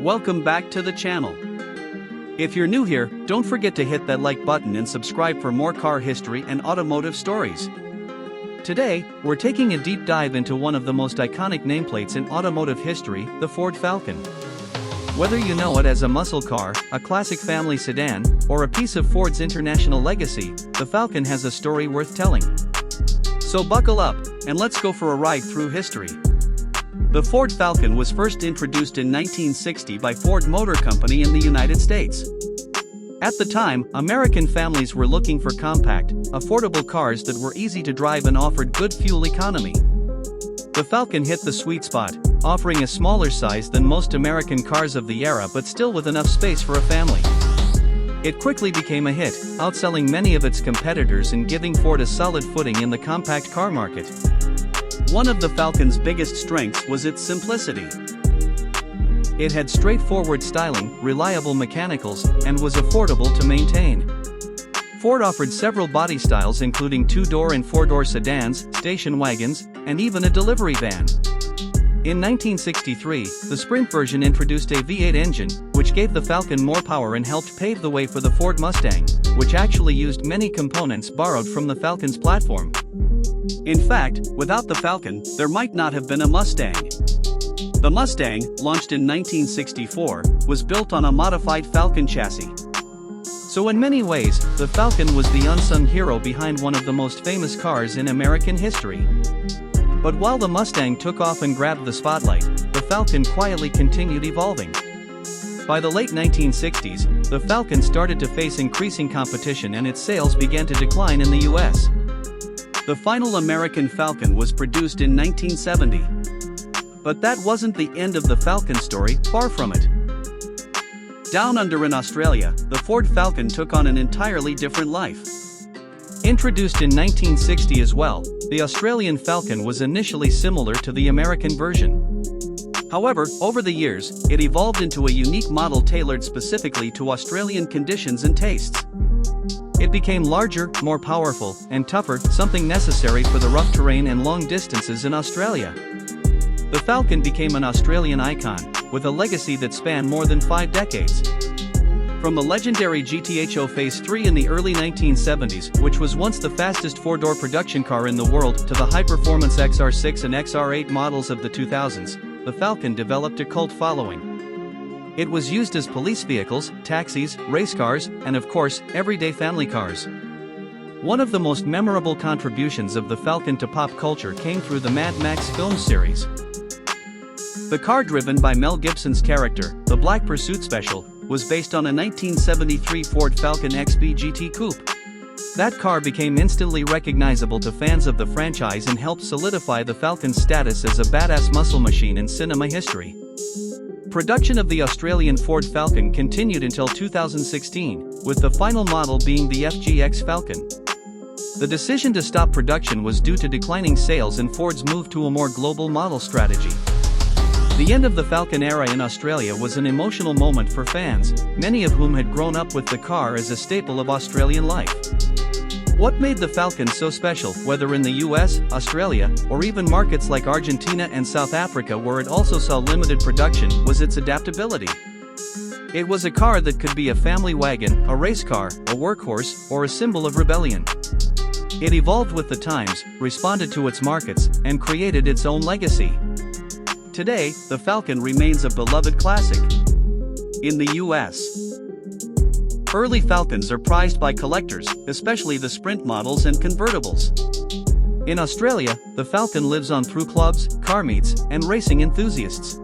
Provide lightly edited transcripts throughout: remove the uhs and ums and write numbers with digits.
Welcome back to the channel. If you're new here, don't forget to hit that like button and subscribe for more car history and automotive stories. Today, we're taking a deep dive into one of the most iconic nameplates in automotive history, the Ford Falcon. Whether you know it as a muscle car, a classic family sedan, or a piece of Ford's international legacy, the Falcon has a story worth telling. So buckle up, and let's go for a ride through history. The Ford Falcon was first introduced in 1960 by Ford Motor Company in the United States. At the time, American families were looking for compact, affordable cars that were easy to drive and offered good fuel economy. The Falcon hit the sweet spot, offering a smaller size than most American cars of the era but still with enough space for a family. It quickly became a hit, outselling many of its competitors and giving Ford a solid footing in the compact car market. One of the Falcon's biggest strengths was its simplicity. It had straightforward styling, reliable mechanicals, and was affordable to maintain. Ford offered several body styles including two-door and four-door sedans, station wagons, and even a delivery van. In 1963, the Sprint version introduced a V8 engine, which gave the Falcon more power and helped pave the way for the Ford Mustang, which actually used many components borrowed from the Falcon's platform. In fact, without the Falcon, there might not have been a Mustang. The Mustang, launched in 1964, was built on a modified Falcon chassis. So in many ways, the Falcon was the unsung hero behind one of the most famous cars in American history. But while the Mustang took off and grabbed the spotlight, the Falcon quietly continued evolving. By the late 1960s, the Falcon started to face increasing competition and its sales began to decline in the US. The final American Falcon was produced in 1970. But that wasn't the end of the Falcon story, far from it. Down under in Australia, the Ford Falcon took on an entirely different life. Introduced in 1960 as well, the Australian Falcon was initially similar to the American version. However, over the years, it evolved into a unique model tailored specifically to Australian conditions and tastes. It became larger, more powerful, and tougher, something necessary for the rough terrain and long distances in Australia. The Falcon became an Australian icon, with a legacy that spanned more than 5 decades. From the legendary GTHO Phase 3 in the early 1970s, which was once the fastest 4-door production car in the world, to the high-performance XR6 and XR8 models of the 2000s, the Falcon developed a cult following. It was used as police vehicles, taxis, race cars, and of course, everyday family cars. One of the most memorable contributions of the Falcon to pop culture came through the Mad Max film series. The car, driven by Mel Gibson's character, the Black Pursuit Special, was based on a 1973 Ford Falcon XB GT Coupe. That car became instantly recognizable to fans of the franchise and helped solidify the Falcon's status as a badass muscle machine in cinema history. Production of the Australian Ford Falcon continued until 2016, with the final model being the FGX Falcon. The decision to stop production was due to declining sales and Ford's move to a more global model strategy. The end of the Falcon era in Australia was an emotional moment for fans, many of whom had grown up with the car as a staple of Australian life. What made the Falcon so special, whether in the US, Australia, or even markets like Argentina and South Africa where it also saw limited production, was its adaptability. It was a car that could be a family wagon, a race car, a workhorse, or a symbol of rebellion. It evolved with the times, responded to its markets, and created its own legacy. Today, the Falcon remains a beloved classic. In the US, early Falcons are prized by collectors, especially the Sprint models and convertibles. In Australia, the Falcon lives on through clubs, car meets, and racing enthusiasts.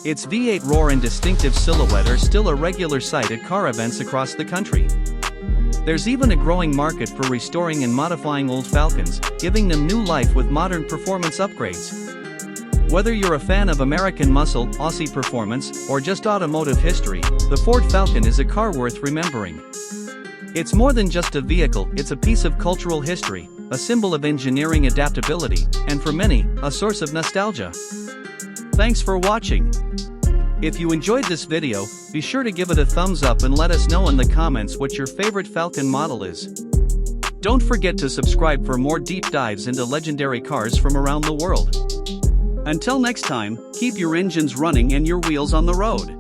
Its V8 roar and distinctive silhouette are still a regular sight at car events across the country. There's even a growing market for restoring and modifying old Falcons, giving them new life with modern performance upgrades. Whether you're a fan of American muscle, Aussie performance, or just automotive history, the Ford Falcon is a car worth remembering. It's more than just a vehicle, it's a piece of cultural history, a symbol of engineering adaptability, and for many, a source of nostalgia. Thanks for watching. If you enjoyed this video, be sure to give it a thumbs up and let us know in the comments what your favorite Falcon model is. Don't forget to subscribe for more deep dives into legendary cars from around the world. Until next time, keep your engines running and your wheels on the road.